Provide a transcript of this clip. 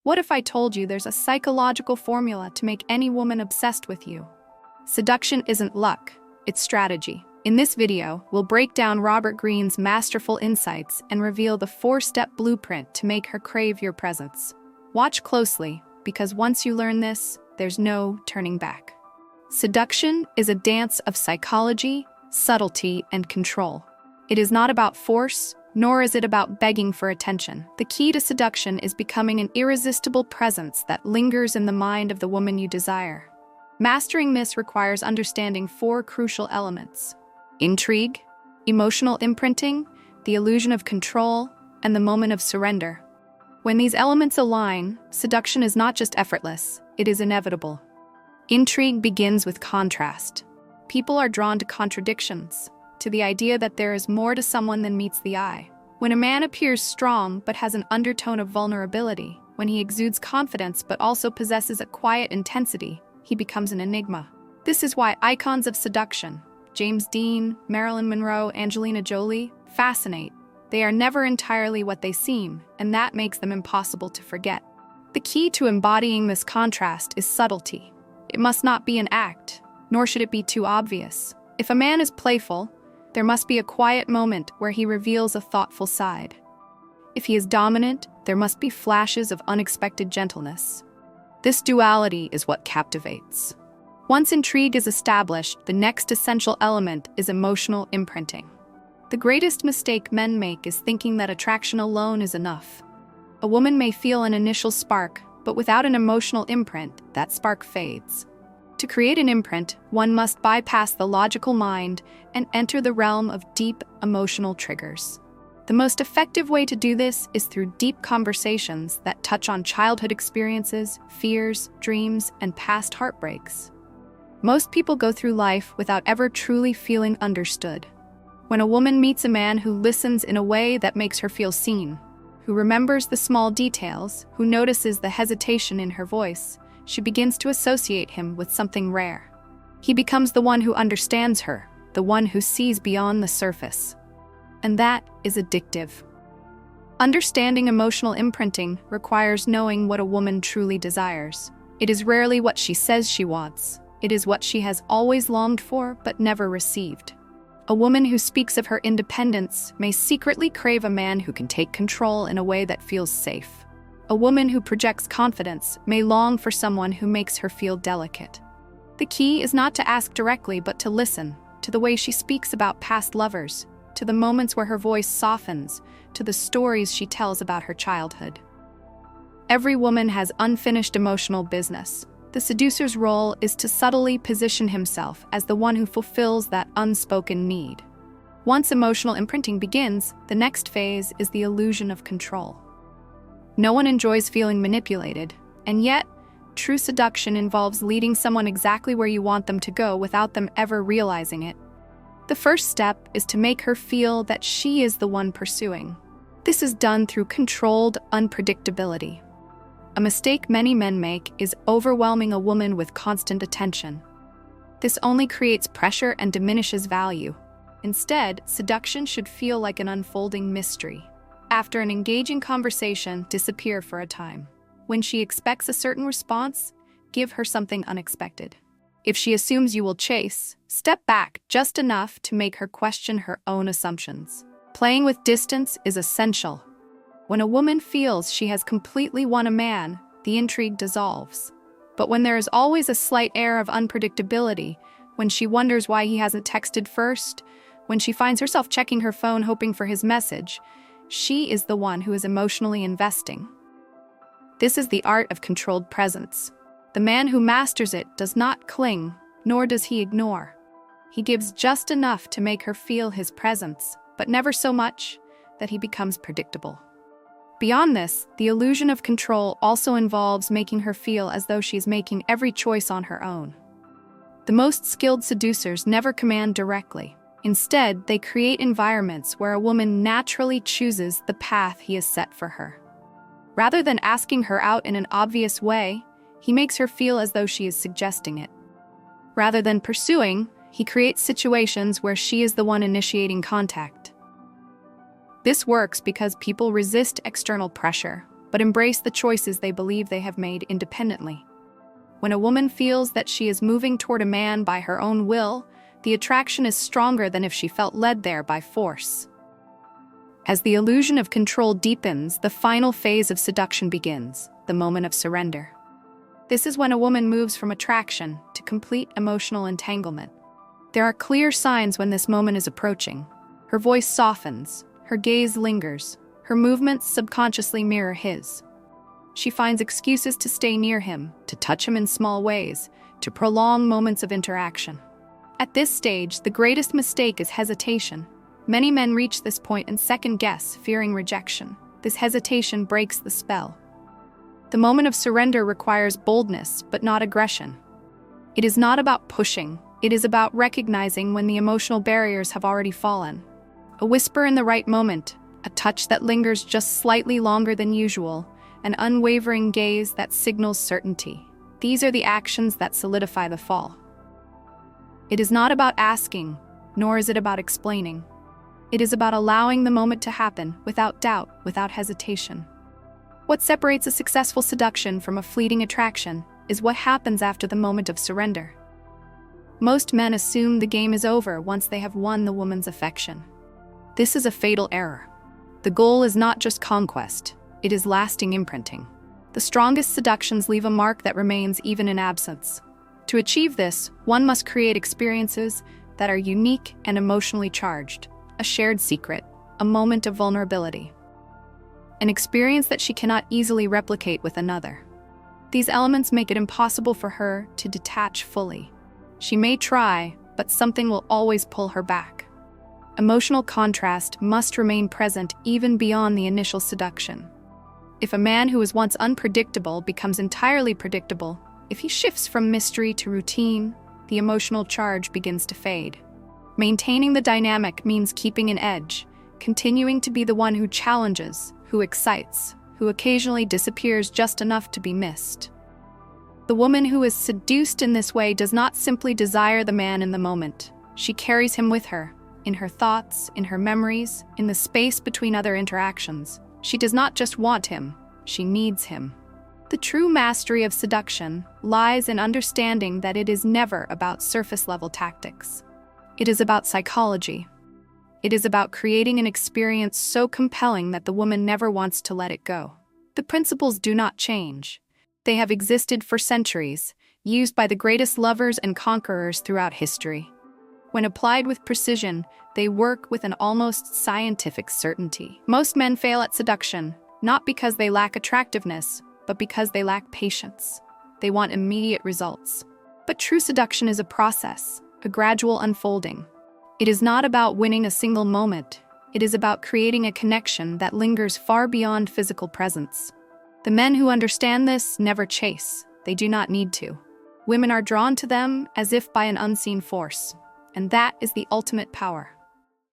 What if I told you there's a psychological formula to make any woman obsessed with you? Seduction isn't luck, it's strategy. In this video, we'll break down Robert Greene's masterful insights and reveal the 4-step blueprint to make her crave your presence. Watch closely, because once you learn this, there's no turning back. Seduction is a dance of psychology, subtlety, and control. It is not about force, nor is it about begging for attention. The key to seduction is becoming an irresistible presence that lingers in the mind of the woman you desire. Mastering this requires understanding 4 crucial elements: intrigue, emotional imprinting, the illusion of control, and the moment of surrender. When these elements align, seduction is not just effortless, it is inevitable. Intrigue begins with contrast. People are drawn to contradictions, to the idea that there is more to someone than meets the eye. When a man appears strong but has an undertone of vulnerability, when he exudes confidence but also possesses a quiet intensity, he becomes an enigma. This is why icons of seduction, James Dean, Marilyn Monroe, Angelina Jolie, fascinate. They are never entirely what they seem, and that makes them impossible to forget. The key to embodying this contrast is subtlety. It must not be an act, nor should it be too obvious. If a man is playful, there must be a quiet moment where he reveals a thoughtful side. If he is dominant, there must be flashes of unexpected gentleness. This duality is what captivates. Once intrigue is established, the next essential element is emotional imprinting. The greatest mistake men make is thinking that attraction alone is enough. A woman may feel an initial spark, but without an emotional imprint, that spark fades. To create an imprint, one must bypass the logical mind and enter the realm of deep emotional triggers. The most effective way to do this is through deep conversations that touch on childhood experiences, fears, dreams, and past heartbreaks. Most people go through life without ever truly feeling understood. When a woman meets a man who listens in a way that makes her feel seen, who remembers the small details, who notices the hesitation in her voice, she begins to associate him with something rare. He becomes the one who understands her, the one who sees beyond the surface. And that is addictive. Understanding emotional imprinting requires knowing what a woman truly desires. It is rarely what she says she wants. It is what she has always longed for but never received. A woman who speaks of her independence may secretly crave a man who can take control in a way that feels safe. A woman who projects confidence may long for someone who makes her feel delicate. The key is not to ask directly but to listen, to the way she speaks about past lovers, to the moments where her voice softens, to the stories she tells about her childhood. Every woman has unfinished emotional business. The seducer's role is to subtly position himself as the one who fulfills that unspoken need. Once emotional imprinting begins, the next phase is the illusion of control. No one enjoys feeling manipulated, and yet, true seduction involves leading someone exactly where you want them to go without them ever realizing it. The first step is to make her feel that she is the one pursuing. This is done through controlled unpredictability. A mistake many men make is overwhelming a woman with constant attention. This only creates pressure and diminishes value. Instead, seduction should feel like an unfolding mystery. After an engaging conversation, disappear for a time. When she expects a certain response, give her something unexpected. If she assumes you will chase, step back just enough to make her question her own assumptions. Playing with distance is essential. When a woman feels she has completely won a man, the intrigue dissolves. But when there is always a slight air of unpredictability, when she wonders why he hasn't texted first, when she finds herself checking her phone hoping for his message, she is the one who is emotionally investing. This is the art of controlled presence. The man who masters it does not cling, nor does he ignore. He gives just enough to make her feel his presence, but never so much that he becomes predictable. Beyond this, the illusion of control also involves making her feel as though she is making every choice on her own. The most skilled seducers never command directly. Instead, they create environments where a woman naturally chooses the path he has set for her. Rather than asking her out in an obvious way, he makes her feel as though she is suggesting it. Rather than pursuing, he creates situations where she is the one initiating contact. This works because people resist external pressure. but embrace the choices they believe they have made independently. When a woman feels that she is moving toward a man by her own will, the attraction is stronger than if she felt led there by force. As the illusion of control deepens, the final phase of seduction begins, the moment of surrender. This is when a woman moves from attraction to complete emotional entanglement. There are clear signs when this moment is approaching. Her voice softens, her gaze lingers, her movements subconsciously mirror his. She finds excuses to stay near him, to touch him in small ways, to prolong moments of interaction. At this stage, the greatest mistake is hesitation. Many men reach this point and second-guess, fearing rejection. This hesitation breaks the spell. The moment of surrender requires boldness, but not aggression. It is not about pushing. It is about recognizing when the emotional barriers have already fallen. A whisper in the right moment, a touch that lingers just slightly longer than usual, an unwavering gaze that signals certainty. These are the actions that solidify the fall. It is not about asking, nor is it about explaining. It is about allowing the moment to happen, without doubt, without hesitation. What separates a successful seduction from a fleeting attraction is what happens after the moment of surrender. Most men assume the game is over once they have won the woman's affection. This is a fatal error. The goal is not just conquest, it is lasting imprinting. The strongest seductions leave a mark that remains even in absence. To achieve this, one must create experiences that are unique and emotionally charged, a shared secret, a moment of vulnerability. An experience that she cannot easily replicate with another. These elements make it impossible for her to detach fully. She may try, but something will always pull her back. Emotional contrast must remain present even beyond the initial seduction. If a man who was once unpredictable becomes entirely predictable, if he shifts from mystery to routine, the emotional charge begins to fade. Maintaining the dynamic means keeping an edge, continuing to be the one who challenges, who excites, who occasionally disappears just enough to be missed. The woman who is seduced in this way does not simply desire the man in the moment. She carries him with her, in her thoughts, in her memories, in the space between other interactions. She does not just want him, she needs him. The true mastery of seduction lies in understanding that it is never about surface-level tactics. It is about psychology. It is about creating an experience so compelling that the woman never wants to let it go. The principles do not change. They have existed for centuries, used by the greatest lovers and conquerors throughout history. When applied with precision, they work with an almost scientific certainty. Most men fail at seduction, not because they lack attractiveness, but because they lack patience. They want immediate results. But true seduction is a process, a gradual unfolding. It is not about winning a single moment. It is about creating a connection that lingers far beyond physical presence. The men who understand this never chase. They do not need to. Women are drawn to them as if by an unseen force. And that is the ultimate power.